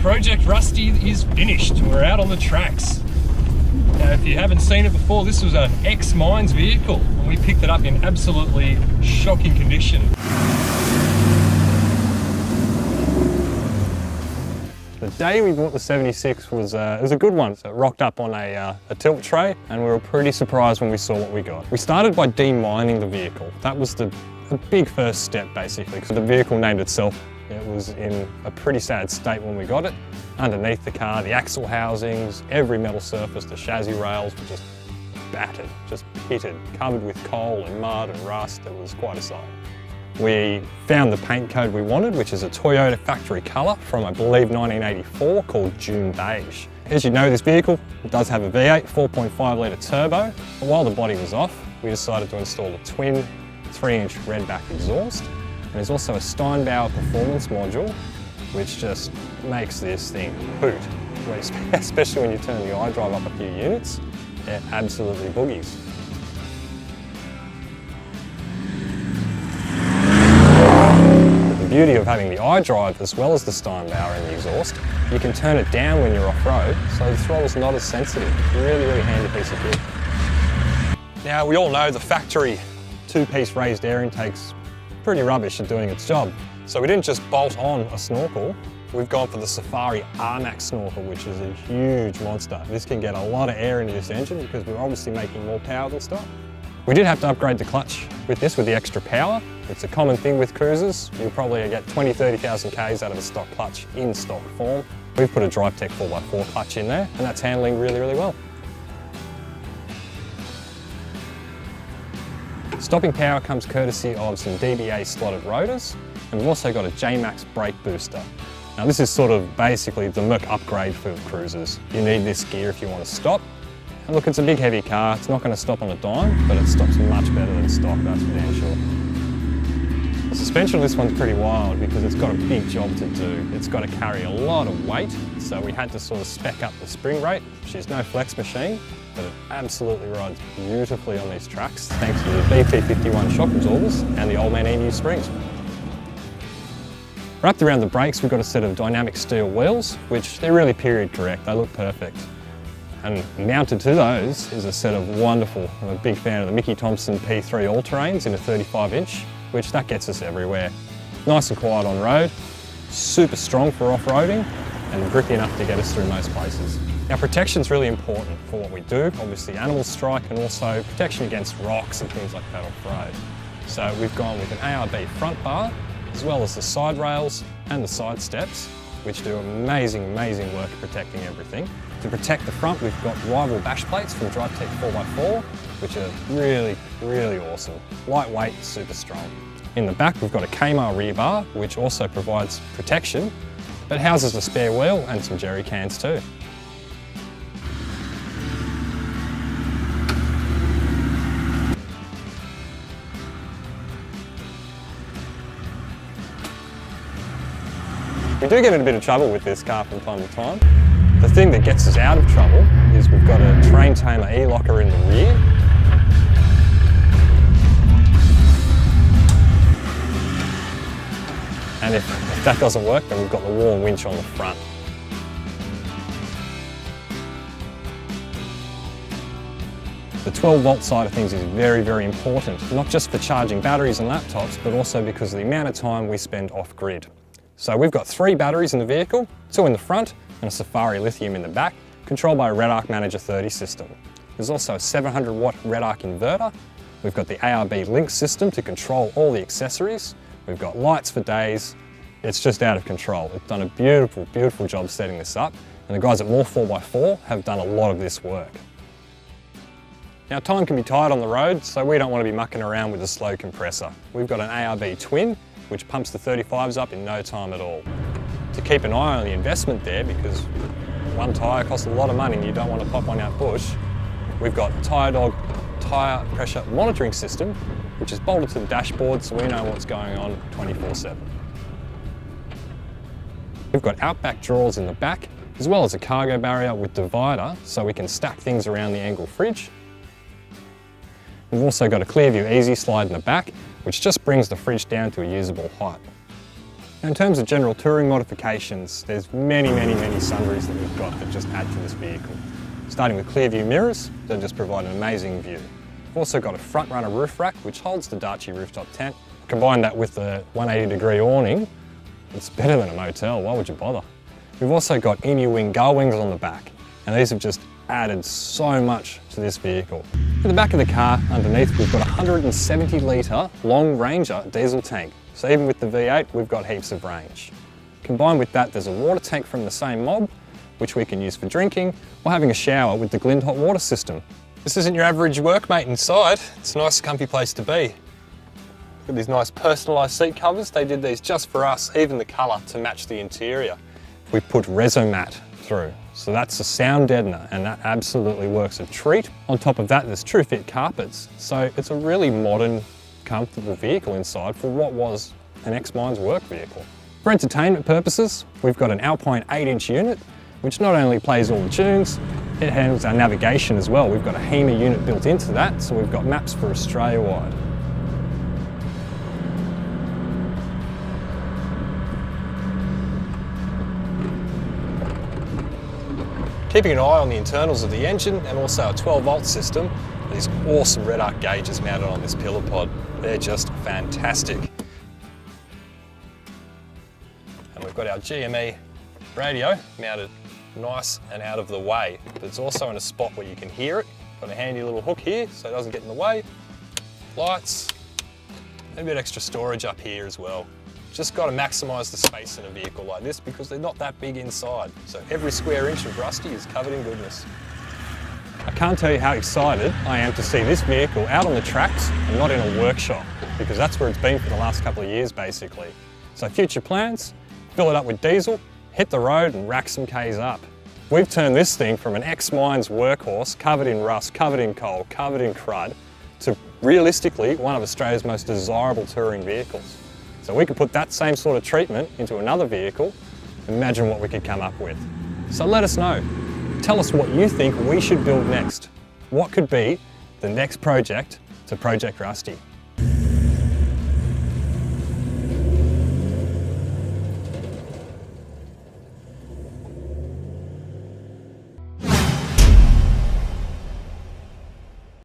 Project Rusty is finished. We're out on the tracks. Now, if you haven't seen it before, this was an ex-mines vehicle, and we picked it up in absolutely shocking condition. The day we bought the 76 was it was a good one. So it rocked up on a tilt tray, and we were pretty surprised when we saw what we got. We started by demining the vehicle. That was the big first step, basically, because the vehicle named itself. It was in a pretty sad state when we got it. Underneath the car, the axle housings, every metal surface, the chassis rails were just battered, just pitted, covered with coal and mud and rust. It was quite a sight. We found the paint code we wanted, which is a Toyota factory colour from, I believe, 1984, called June Beige. As you know, this vehicle does have a V8 4.5 litre turbo. But while the body was off, we decided to install a twin 3-inch redback exhaust. And there's also a Steinbauer performance module, which just makes this thing hoot, especially when you turn the iDrive up a few units. It absolutely boogies. The beauty of having the iDrive as well as the Steinbauer in the exhaust, you can turn it down when you're off-road, so the throttle's not as sensitive. Really, really handy piece of kit. Now, we all know the factory 2-piece raised air intake's pretty rubbish at doing its job. So we didn't just bolt on a snorkel, we've gone for the Safari R-Max snorkel, which is a huge monster. This can get a lot of air into this engine because we're obviously making more power than stock. We did have to upgrade the clutch with this, with the extra power. It's a common thing with cruisers. You'll probably get 20-30,000 Ks out of a stock clutch in stock form. We've put a DriveTech 4x4 clutch in there, and that's handling really, really well. Stopping power comes courtesy of some DBA slotted rotors, and we've also got a J-Max brake booster. Now this is sort of basically the Merc upgrade for cruisers. You need this gear if you want to stop. And look, it's a big heavy car, it's not going to stop on a dime, but it stops much better than stock, that's for damn sure. The suspension of this one's pretty wild because it's got a big job to do. It's got to carry a lot of weight, so we had to sort of spec up the spring rate, which is no flex machine, but it absolutely rides beautifully on these tracks thanks to the BP51 shock absorbers and the Old Man EMU springs. Wrapped around the brakes, we've got a set of dynamic steel wheels, which they're really period correct, they look perfect. And mounted to those is a set of wonderful, I'm a big fan of the Mickey Thompson P3 all-terrains in a 35-inch, which that gets us everywhere. Nice and quiet on road, super strong for off-roading, and grippy enough to get us through most places. Now, protection's really important for what we do. Obviously, animals strike, and also protection against rocks and things like that off-road. So we've gone with an ARB front bar, as well as the side rails and the side steps, which do amazing, amazing work at protecting everything. To protect the front, we've got rival bash plates from DriveTech 4x4, which are really, really awesome. Lightweight, super strong. In the back, we've got a Kmart rear bar, which also provides protection, but houses a spare wheel and some jerry cans too. We do get in a bit of trouble with this car from time to time. The thing that gets us out of trouble is we've got a train tamer e-locker in the rear. And if that doesn't work, then we've got the warm winch on the front. The 12-volt side of things is very, very important, not just for charging batteries and laptops, but also because of the amount of time we spend off-grid. So we've got 3 batteries in the vehicle, 2 in the front and a Safari Lithium in the back, controlled by a RedArc Manager 30 system. There's also a 700-watt RedArc inverter. We've got the ARB Link system to control all the accessories. We've got lights for days. It's just out of control. We've done a beautiful, beautiful job setting this up, and the guys at More 4x4 have done a lot of this work. Now, time can be tight on the road, so we don't want to be mucking around with a slow compressor. We've got an ARB twin, which pumps the 35s up in no time at all. To keep an eye on the investment there, because one tyre costs a lot of money and you don't want to pop one out bush, we've got a Tyre Dog tyre pressure monitoring system, which is bolted to the dashboard so we know what's going on 24/7. We've got outback drawers in the back, as well as a cargo barrier with divider so we can stack things around the angle fridge. We've also got a Clearview Easy Slide in the back, which just brings the fridge down to a usable height. In terms of general touring modifications, there's many sundries that we've got that just add to this vehicle. Starting with clear view mirrors, that just provide an amazing view. We've also got a front runner roof rack which holds the Dacia rooftop tent. Combine that with the 180-degree awning, it's better than a motel, why would you bother? We've also got emu wing gull wings on the back, and these have just added so much to this vehicle. In the back of the car, underneath, we've got a 170 litre long Ranger diesel tank. So even with the V8, we've got heaps of range. Combined with that, there's a water tank from the same mob, which we can use for drinking or having a shower with the Glint hot water system. This isn't your average workmate inside. It's a nice comfy place to be. Look at these nice personalised seat covers. They did these just for us, even the colour to match the interior. We put Resomat through. So that's a sound deadener, and that absolutely works a treat. On top of that, there's true fit carpets. So it's a really modern, comfortable vehicle inside for what was an ex-mine's work vehicle. For entertainment purposes, we've got an Alpine 8-inch unit, which not only plays all the tunes, it handles our navigation as well. We've got a HEMA unit built into that, so we've got maps for Australia-wide. Keeping an eye on the internals of the engine and also a 12-volt system, these awesome red arc gauges mounted on this pillar pod. They're just fantastic. And we've got our GME radio mounted nice and out of the way, but it's also in a spot where you can hear it. Got a handy little hook here so it doesn't get in the way. Lights, and a bit extra storage up here as well. Just got to maximise the space in a vehicle like this because they're not that big inside. So every square inch of Rusty is covered in goodness. I can't tell you how excited I am to see this vehicle out on the tracks and not in a workshop, because that's where it's been for the last couple of years basically. So future plans, fill it up with diesel, hit the road and rack some Ks up. We've turned this thing from an ex-mine's workhorse, covered in rust, covered in coal, covered in crud, to realistically one of Australia's most desirable touring vehicles. So we could put that same sort of treatment into another vehicle. Imagine what we could come up with. So let us know. Tell us what you think we should build next. What could be the next project to Project Rusty?